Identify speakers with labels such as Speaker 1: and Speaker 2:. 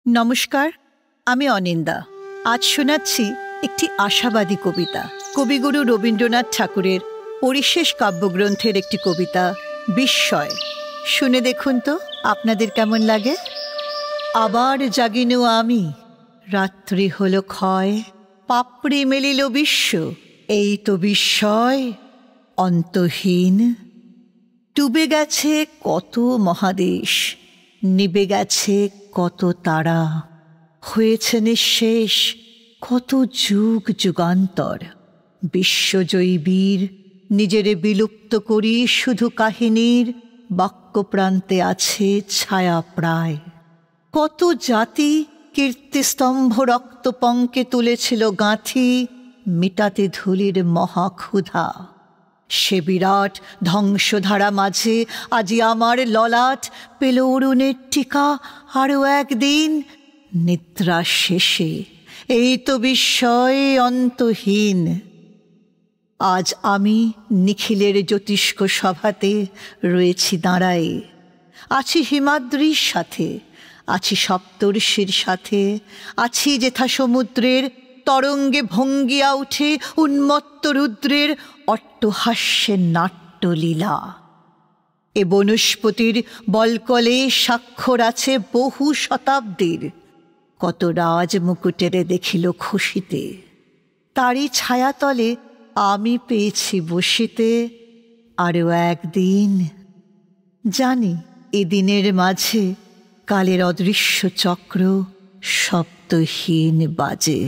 Speaker 1: নমস্কার, আমি অনিন্দা। আজ শোনাচ্ছি একটি আশাবাদী কবিতা। কবিগুরু রবীন্দ্রনাথ ঠাকুরের পরিশেষ কাব্যগ্রন্থের একটি কবিতা, বিস্ময়। শুনে দেখুন তো আপনাদের কেমন লাগে। আবার জাগিনু আমি, রাত্রি হলো ক্ষয়, পাপড়ি মেলিল বিশ্ব, এই তো বিস্ময় অন্তহীন। ডুবে গেছে কত মহাদেশ, নিবে গেছে কত তারা, হয়েছে নিঃশেষ কত যুগ যুগান্তর। বিশ্বজয়ী বীর নিজেরে বিলুপ্ত করি, শুধু কাহিনীর বাক্যপ্রান্তে আছে ছায়া প্রায়। কত জাতি কীর্তিস্তম্ভ রক্তপঙ্কে তুলেছিল গাঁথি, মিটাতে ধুলির মহাক্ষুধা। সে বিরাট ধ্বংসধারা মাঝে আজি আমার ললাট পেল অরুণের টিকা আরও একদিন। নিদ্রা শেষে এই তো বিস্ময় অন্তহীন। আজ আমি নিখিলের জ্যোতিষ্ক সভাতে রয়েছি দাঁড়ায়ে, আছি হিমাদ্রির সাথে, আছি সপ্তর্ষির সাথে, আছি যেথা সমুদ্রের তরঙ্গে ভঙ্গিয়া উঠে উন্মত্ত রুদ্রের অট্টহাস্যের নাট্যলীলা। এ বনস্পতির বলকলে স্বাক্ষর আছে বহু শতাব্দীর, কত রাজ মুকুটেরে দেখিল খুশিতে। তারই ছায়াতলে আমি পেয়েছি বসিতে আরও একদিন। জানি এ দিনের মাঝে কালের অদৃশ্য চক্র শব্দহীন বাজে।